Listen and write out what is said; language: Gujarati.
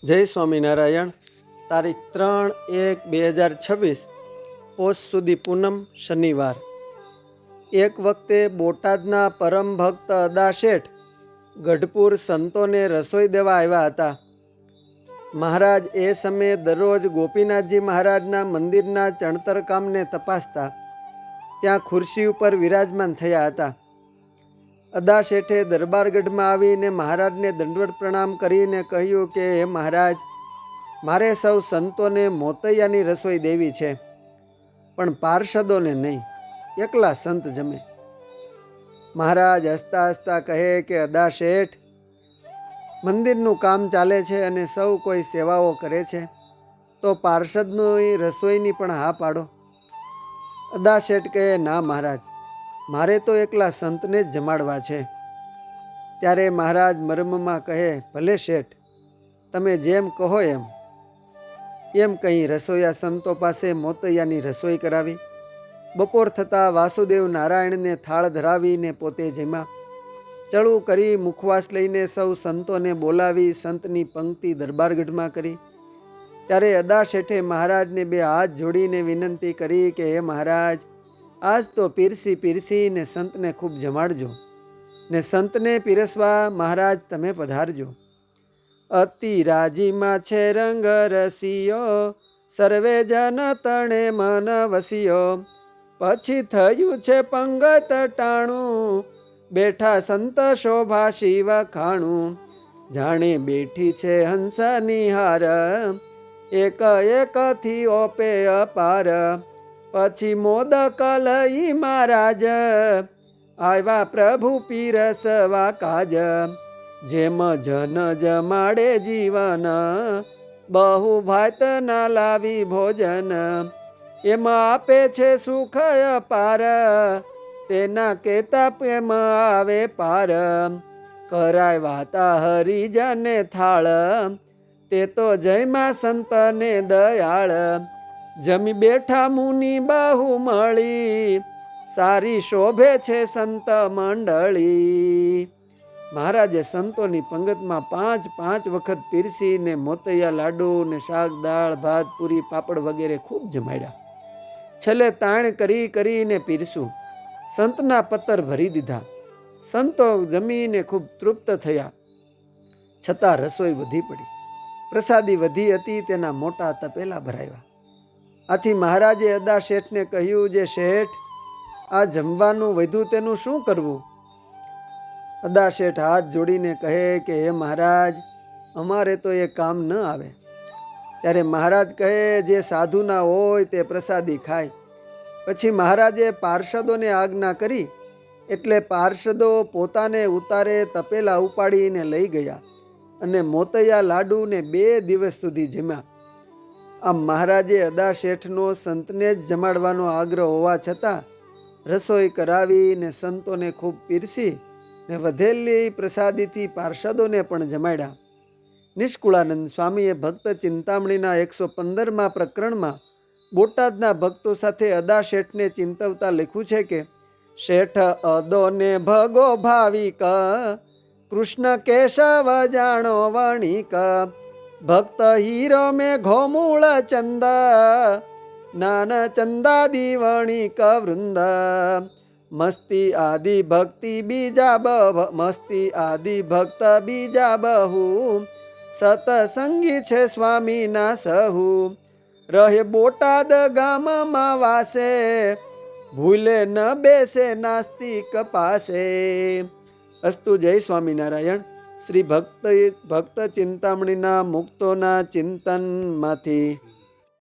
જય સ્વામિનારાયણ. તારીખ 3/1/2026 પોષ સુધી પૂનમ શનિવાર. એક વખતે બોટાદના પરમ ભક્ત અદા શેઠ ગઢપુર સંતોને રસોઈ દેવા આવ્યા હતા. મહારાજ એ સમયે દરરોજ ગોપીનાથજી મહારાજના મંદિરના ચણતર કામને તપાસતા. ત્યાં ખુરશી ઉપર વિરાજમાન થયા હતા. અદા શેઠે દરબારગઢમાં આવીને મહારાજને દંડવત પ્રણામ કરીને કહ્યું કે હે મહારાજ, મારે સૌ સંતોને મોતૈયાની રસોઈ દેવી છે, પણ પાર્ષદોને નહીં, એકલા સંત જમે. મહારાજ હસતા હસતા કહે કે અદા શેઠ, મંદિરનું કામ ચાલે છે અને સૌ કોઈ સેવાઓ કરે છે, તો પાર્ષદની રસોઈની પણ હા પાડો. અદા શેઠ કહે, ના મહારાજ, મારે તો એકલા સંતને જ જમાડવા છે. ત્યારે મહારાજ મર્મમાં કહે, ભલે શેઠ, તમે જેમ કહો એમ. એમ કહી રસોઈયા સંતો પાસે મોતૈયાની રસોઈ કરાવી. બપોર થતાં વાસુદેવ નારાયણને થાળ ધરાવીને પોતે જમ્યા. ચડું કરી મુખવાસ લઈને સૌ સંતોને બોલાવી સંતની પંક્તિ દરબારગઢમાં કરી. ત્યારે અદા શેઠે મહારાજને બે હાથ જોડીને વિનંતી કરી કે હે મહારાજ, આજ તો પીરસી ને સંતને ખૂબ જમાડજો, ને સંતને પીરસવા મહારાજ તમે પધારજો. અતિ રાજીમાં છે રંગ રસિયો, સર્વે જન તણે મન વસિયો. પછી થયું છે પંગત ટાણું, બેઠા સંત શોભા શિવ ખાણું. જાણે બેઠી છે હંસ નિહાર, એક એકથી ઓપે અપાર. પછી મોદક લઈ મહારાજ, આવ્યા પ્રભુ પીરસવા કાજ. જેમ જન જમાડે જીવન, બહુ ભાત ના લાવી ભોજન. એમાં આપે છે સુખ અપાર, તેના કેતા પ્રેમ આવે પાર. કરાય વાતા હરિજને થાળ, તે તો જયમાં સંતને દયાળ. જમી બેઠા મુનિ બહુ મળી, સારી શોભે છે સંત મંડળી. મહારાજે સંતોની પંગતમાં 5 વખત પીરસીને મોતૈયા લાડુ ને શાક દાળ ભાત પૂરી પાપડ વગેરે ખૂબ જમાડ્યા. છેલ્લે તાણ કરીને પીરસું સંતના પત્તર ભરી દીધા. સંતો જમીને ખૂબ તૃપ્ત થયા, છતાં રસોઈ વધી પડી. પ્રસાદી વધી હતી, તેના મોટા તપેલા ભરાયા. આથી મહારાજે અદા શેઠને કહ્યું, જે શેઠ, આ જમવાનું વધ્યું તેનું શું કરવું? અદા શેઠ હાથ જોડીને કહે કે હે મહારાજ, અમારે તો એ કામ ન આવે. ત્યારે મહારાજ કહે, જે સાધુના હોય તે પ્રસાદી ખાય. પછી મહારાજે પાર્ષદોને આજ્ઞા કરી, એટલે પાર્ષદો પોતાને ઉતારે તપેલા ઉપાડીને લઈ ગયા અને મોતૈયા લાડુને 2 દિવસ સુધી જમ્યા. આમ મહારાજે અદા શેઠનો સંતને જ જમાડવાનો આગ્રહ હોવા છતાં રસોઈ કરાવી ને સંતોને ખૂબ પીરસી ને વધેલી પ્રસાદીથી પાર્ષદોને પણ જમાડ્યા. નિષ્કુળાનંદ સ્વામીએ ભક્ત ચિંતામણીના 115મા પ્રકરણમાં બોટાદના ભક્તો સાથે અદા શેઠને ચિંતવતા લખ્યું છે કે, શેઠ અદોને ભગો ભાવિક, કૃષ્ણ કેશવ જાણો વણિક. ભક્ત હીરો મેં ઘોમૂળ ચંદ, નાન ચંદાદી વણિક વૃંદ. મસ્તી આદિ ભક્તિ ભક્ત બીજા બહુ, સતસંગી છે સ્વામીના સહુ. રહે બોટાદ ગામમાં વાસે, ભૂલે ન બેસે નાસ્તિક પાસે. અસ્તુ. જય સ્વામિનારાયણ. શ્રી ભક્ત ચિંતામણીના મુક્તોના ચિંતનમાંથી.